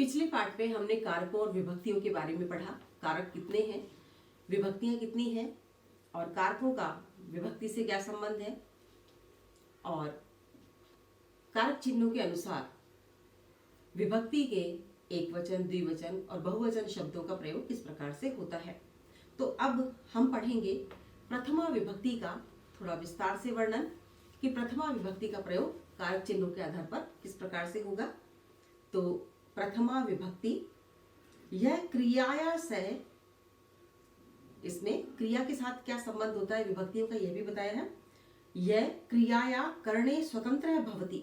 पिछले पार्ट में हमने कारकों और विभक्तियों के बारे में पढ़ा। कारक कितने हैं, विभक्तियां कितनी हैं और कारकों का विभक्ति से क्या संबंध है और कारक चिन्हों के अनुसार विभक्ति के एक वचन, द्विवचन और बहुवचन शब्दों का प्रयोग किस प्रकार से होता है। तो अब हम पढ़ेंगे प्रथमा विभक्ति का थोड़ा विस्तार से वर्णन कि प्रथमा विभक्ति का प्रयोग कारक चिन्हों के आधार पर किस प्रकार से होगा। तो प्रथमा विभक्ति यह क्रियाया से, इसमें क्रिया के साथ क्या संबंध होता है विभक्तियों का यह भी बताया है। यह क्रियाया करणे स्वतंत्र भवति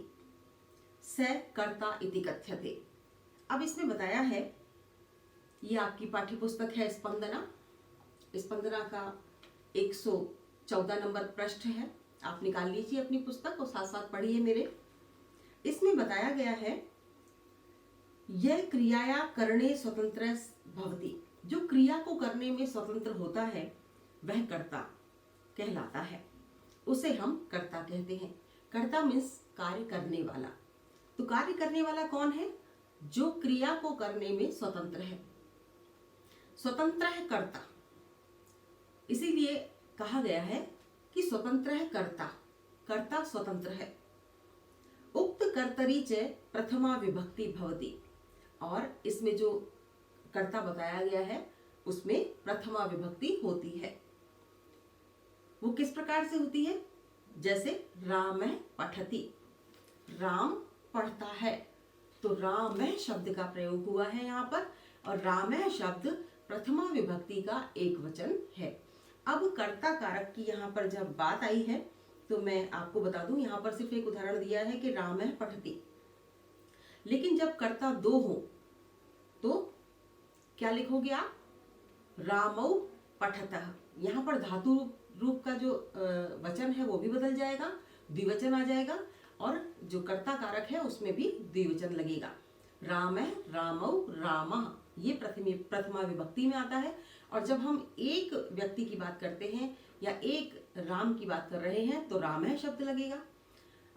स कर्ता इति कथ्यते। अब इसमें बताया है, ये आपकी पाठ्य पुस्तक है स्पंदना। स्पंदना का 114 नंबर पृष्ठ है, आप निकाल लीजिए अपनी पुस्तक और साथ साथ पढ़िए मेरे। इसमें बताया गया है यह क्रियाया करणे स्वतंत्र भवति, जो क्रिया को करने में स्वतंत्र होता है वह कर्ता कहलाता है, उसे हम कर्ता कहते हैं। कर्ता मीन्स कार्य करने वाला। तो कार्य करने वाला कौन है? जो क्रिया को करने में स्वतंत्र है, स्वतंत्र है कर्ता। इसीलिए कहा गया है कि स्वतंत्र है कर्ता, कर्ता स्वतंत्र है। उक्त कर्तरी च प्रथमा विभक्ति भवति, और इसमें जो कर्ता बताया गया है उसमें प्रथमा विभक्ति होती है। वो किस प्रकार से होती है? जैसे राम पठति, राम पढ़ता है, तो राम शब्द का प्रयोग हुआ है यहाँ पर, और राम शब्द प्रथमा विभक्ति का एक वचन है। अब कर्ता कारक की यहाँ पर जब बात आई है तो मैं आपको बता दूं, यहाँ पर सिर्फ एक उदाहरण दिया है कि राम पठति, लेकिन जब कर्ता दो हो तो क्या लिखोगे आप? रामौ पठतः। यहाँ पर धातु रूप का जो वचन है वो भी बदल जाएगा, द्विवचन आ जाएगा, और जो कर्ता कारक है उसमें भी द्विवचन लगेगा। राम रामौ रामः, ये प्रथमा विभक्ति में आता है। और जब हम एक व्यक्ति की बात करते हैं या एक राम की बात कर रहे हैं तो राम शब्द लगेगा,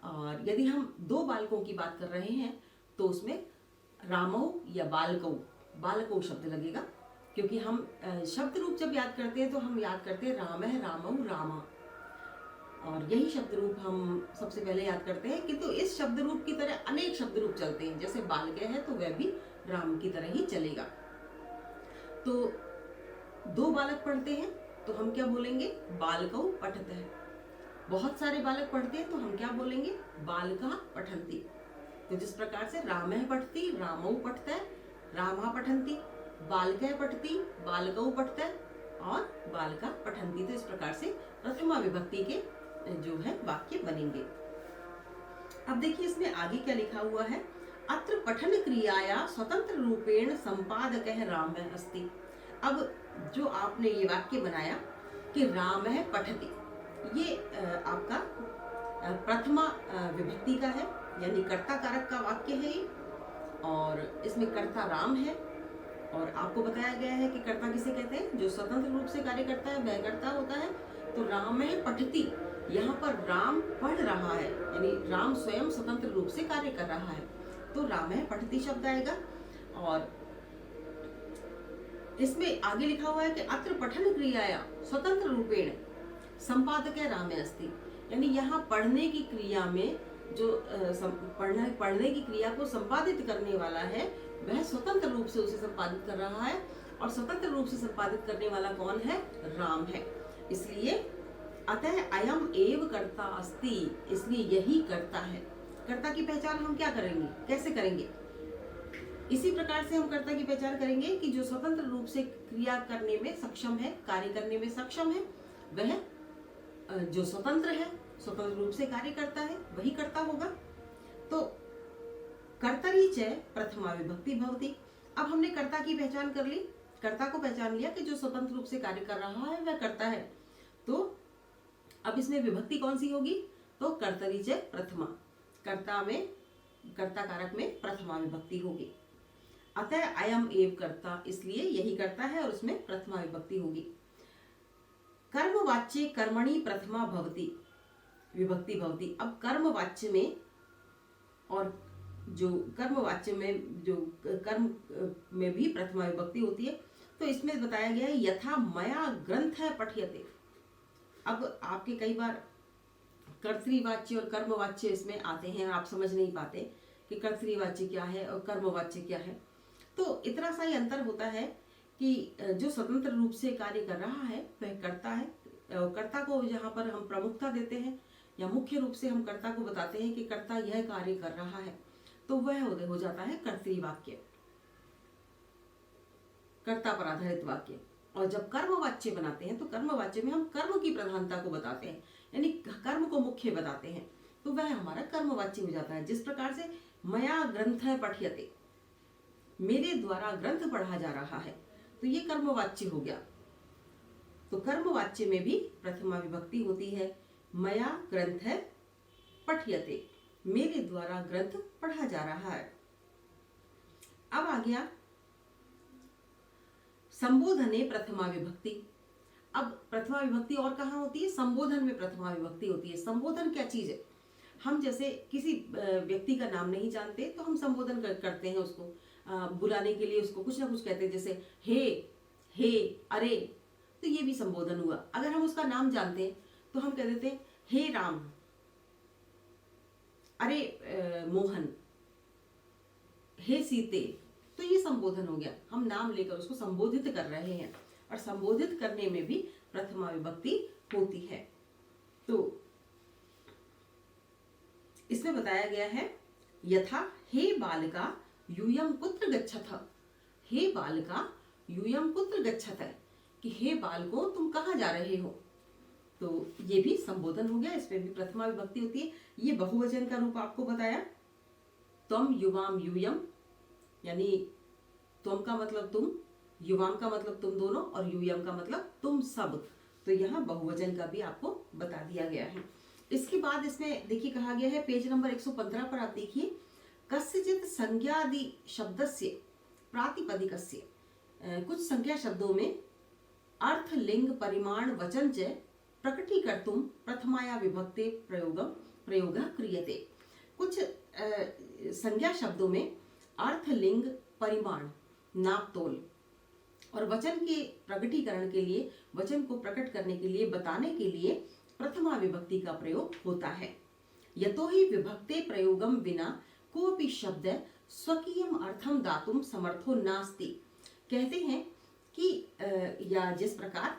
और यदि हम दो बालकों की बात कर रहे हैं तो उसमें रामौ या बालकौ शब्द लगेगा, क्योंकि हम शब्द रूप जब याद करते हैं तो हम याद करते हैं राम रामौ रामा, और यही शब्द रूप हम सबसे पहले याद करते हैं। किंतु इस शब्द रूप की तरह अनेक शब्द रूप चलते हैं, जैसे बालक है तो वह भी राम की तरह ही चलेगा। तो दो बालक पढ़ते हैं तो हम क्या बोलेंगे? बालकौ पठतः। बहुत सारे बालक पढ़ते हैं तो हम क्या बोलेंगे? बालकः पठन्ति। तो जिस प्रकार से राम पठति, रामौ पठतः, रामा पठन्ति, बालकः पठति, बालकौ पठतः और बालका पठन्ति। तो इस प्रकार से प्रथमा विभक्ति के जो है वाक्य बनेंगे। अब देखिए इसमें आगे क्या लिखा हुआ है। अत्र पठन क्रियाया स्वतंत्र रूपेण संपादकः रामः अस्ति। अब जो आपने ये वाक्य बनाया कि राम पठति, ये आपका प्रथमा विभक्ति का है, यानी कर्ता कारक का वाक्य है ये, और इसमें कर्ता राम है। और आपको बताया गया है कि कर्ता किसे कहते हैं? जो स्वतंत्र रूप से कार्य करता है वह कर्ता होता है। तो राम पठति, यहाँ पर राम पढ़ रहा है, यानी राम स्वयं स्वतंत्र रूप से कार्य कर रहा है, तो राम पठति शब्द आएगा। और इसमें आगे लिखा हुआ है कि अत्र पठन क्रियाया स्वतंत्र रूपेण संपादक राम अस्ति, यानी यहाँ पढ़ने की क्रिया में जो पढ़ने की क्रिया को संपादित करने वाला है वह स्वतंत्र रूप से उसे संपादित कर रहा है, और स्वतंत्र रूप से संपादित करने वाला कौन है? राम है। इसलिए अतः अयम एव कर्ता अस्ति, इसलिए यही कर्ता है। कर्ता की पहचान हम क्या करेंगे, कैसे करेंगे? इसी प्रकार से हम कर्ता की पहचान करेंगे कि जो स्वतंत्र रूप से क्रिया करने में सक्षम है, कार्य करने में सक्षम है, वह जो स्वतंत्र है, स्वतंत्र रूप से कार्य करता है, वही कर्ता होगा। तो कर्तरी च प्रथमा विभक्ति भवति। अब हमने कर्ता की पहचान कर ली, कर्ता को पहचान लिया कि जो स्वतंत्र रूप से कार्य कर रहा है वह कर्ता है। तो अब इसमें विभक्ति कौन सी होगी? तो कर्तरी च प्रथमा, कर्ता में, कर्ता कारक में प्रथमा विभक्ति होगी। अतः अयम एव कर्ता, इसलिए यही कर्ता है और उसमें प्रथमा विभक्ति होगी। कर्मवाच्ये कर्मणि प्रथमा भवति विभक्ति भवति। अब कर्मवाच्य में और जो कर्मवाच्य में जो कर्म में भी प्रथमा विभक्ति होती है। तो इसमें बताया गया है यथा मया ग्रंथ पठ्यते। अब आपके कई बार कर्तृवाच्य और कर्मवाच्य इसमें आते हैं, आप समझ नहीं पाते कि कर्तृवाच्य क्या है और कर्मवाच्य क्या है। तो इतना सा ही अंतर होता है कि जो स्वतंत्र रूप से कार्य कर रहा है वह कर्ता है। कर्ता को जहाँ पर हम प्रमुखता देते हैं या मुख्य रूप से हम कर्ता को बताते हैं कि कर्ता यह कार्य कर रहा है, तो वह हो जाता है कर्तृवाक्य, कर्ता पर आधारित वाक्य। और जब कर्मवाच्य बनाते हैं तो कर्मवाच्य में हम कर्म की प्रधानता को बताते हैं, यानी कर्म को मुख्य बताते हैं, तो वह हमारा कर्मवाच्य हो जाता है। जिस प्रकार से मया ग्रंथ पठ्यते, मेरे द्वारा ग्रंथ पढ़ा जा रहा है, तो ये कर्मवाच्य हो गया। तो कर्मवाच्य में भी प्रथमा विभक्ति होती है। मया ग्रंथ पठ्यते, मेरे द्वारा ग्रंथ पढ़ा जा रहा है। अब आ गया संबोधने प्रथमा विभक्ति। अब प्रथमा विभक्ति और कहाँ होती है? संबोधन में प्रथमा विभक्ति होती है। संबोधन क्या चीज है? हम जैसे किसी व्यक्ति का नाम नहीं जानते तो हम संबोधन करते हैं उसको, बुलाने के लिए उसको कुछ ना कुछ कहते हैं, जैसे हे, अरे, तो ये भी संबोधन हुआ। अगर हम उसका नाम जानते हैं तो हम कह देते हैं हे राम, अरे मोहन, हे सीते, तो ये संबोधन हो गया। हम नाम लेकर उसको संबोधित कर रहे हैं, और संबोधित करने में भी प्रथमा विभक्ति होती है। तो इसमें बताया गया है यथा हे बालिका यूयम कुत्र गच्छथ। हे बालिका यूयम कुत्र गच्छथ, कि हे बालको तुम कहाँ जा रहे हो। तो ये भी संबोधन हो गया, इसमें भी प्रथमा विभक्ति होती है। ये बहुवचन का रूप आपको बताया, त्वम युवाम यूयम, यानी त्वम का मतलब तुम, युवाम का मतलब तुम दोनों, और यूयम का मतलब तुम सब। तो यहाँ बहुवचन का भी आपको बता दिया गया है। इसके बाद इसमें देखिए कहा गया है पेज नंबर 115 पर, आप देखिए कस्यचित् संज्ञादि शब्दस्य प्रातिपदिकस्य, कुछ संज्ञा शब्दों में अर्थ लिंग परिमाण वचन च प्रकटीकर्तुं प्रथमाया विभक्ते प्रयोग क्रियते। कुछ संज्ञा शब्दों में अर्थ लिंग परिमाण नाप तोल और वचन के प्रकटीकरण के लिए, वचन को प्रकट करने के लिए, बताने के लिए प्रथमा विभक्ति का प्रयोग होता है। यतो ही विभक्ते प्रयोगम विना कोपि शब्द स्वकीयम अर्थम दातुम समर्थो नास्ति। कहते हैं कि या जिस प्रकार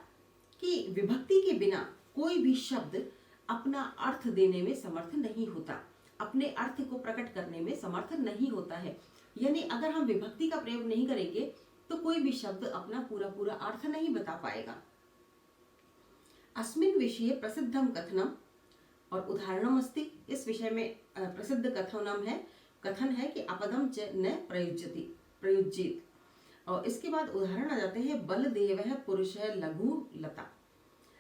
कि विभक्ति के बिना कोई भी शब्द अपना अर्थ देने में समर्थ नहीं होता, अपने अर्थ को प्रकट करने में समर्थ नहीं होता है। यानी अगर हम विभक्ति का प्रयोग नहीं करेंगे तो कोई भी शब्द अपना पूरा पूरा अर्थ नहीं बता पाएगा। अस्मिन् विषये प्रसिद्धम कथनम, और उदाहरणम अस्ति, इस विषय में प्रसिद्ध कथन है कि अपदम च न प्रयुज्येत। और इसके बाद उदाहरण आ जाते हैं बलदेव पुरुष लघु लता।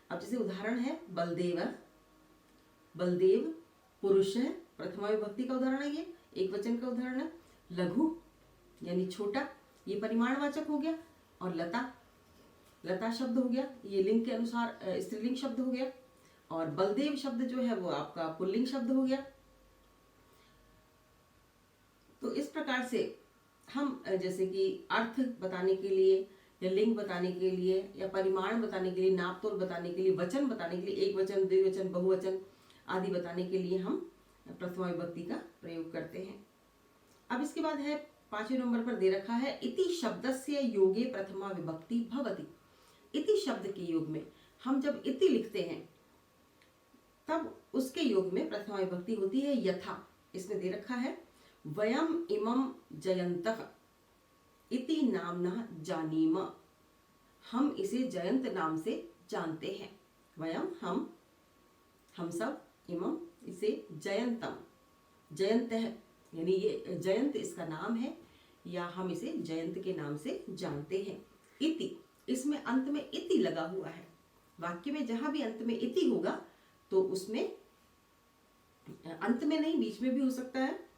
अब जैसे उदाहरण है बलदेव पुरुष है, प्रथमा विभक्ति का उदाहरण है, ये एक वचन का उदाहरण है। लघु यानी छोटा, ये परिमाणवाचक हो गया। और लता शब्द हो गया, ये लिंग के अनुसार स्त्रीलिंग शब्द हो गया। और बलदेव शब्द जो है वो आपका पुल्लिंग शब्द हो गया। तो इस प्रकार से हम जैसे कि अर्थ बताने के लिए या लिंग बताने के लिए या परिमाण बताने के लिए, नाप तोल बताने के लिए, वचन बताने के लिए, एक वचन, द्विवचन, बहुवचन आदि बताने के लिए हम प्रथमा विभक्ति का प्रयोग करते हैं। अब इसके बाद है 5वें नंबर पर दे रखा है इति शब्दस्य योगे प्रथमा विभक्ति भवति। इति शब्द के योग में हम जब इति लिखते हैं तब उसके योग में प्रथमा विभक्ति होती है यथा। इसमें दे रखा है वयम इमं जयंतः इति नामना जानीम, हम इसे जयंत नाम से जानते हैं। वयम हम सब, इमं इसे, जयंतम जयंत है, यानी ये जयंत इसका नाम है या हम इसे जयंत के नाम से जानते हैं। इति, इसमें अंत में इति लगा हुआ है। वाक्य में जहां भी अंत में इति होगा तो उसमें अंत में नहीं, बीच में भी हो सकता है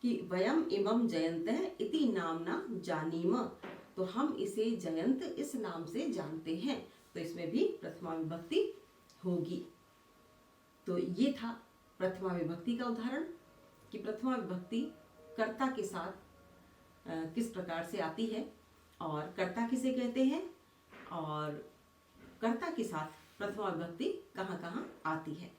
कि वयम इमं जयंतः इति नामना जानीम, तो हम इसे जयंत इस नाम से जानते हैं। तो इसमें भी प्रथमा विभक्ति होगी। तो ये था प्रथमा विभक्ति का उदाहरण कि प्रथमा विभक्ति कर्ता के साथ किस प्रकार से आती है और कर्ता किसे कहते हैं और कर्ता के साथ प्रथमा विभक्ति कहाँ कहाँ आती है।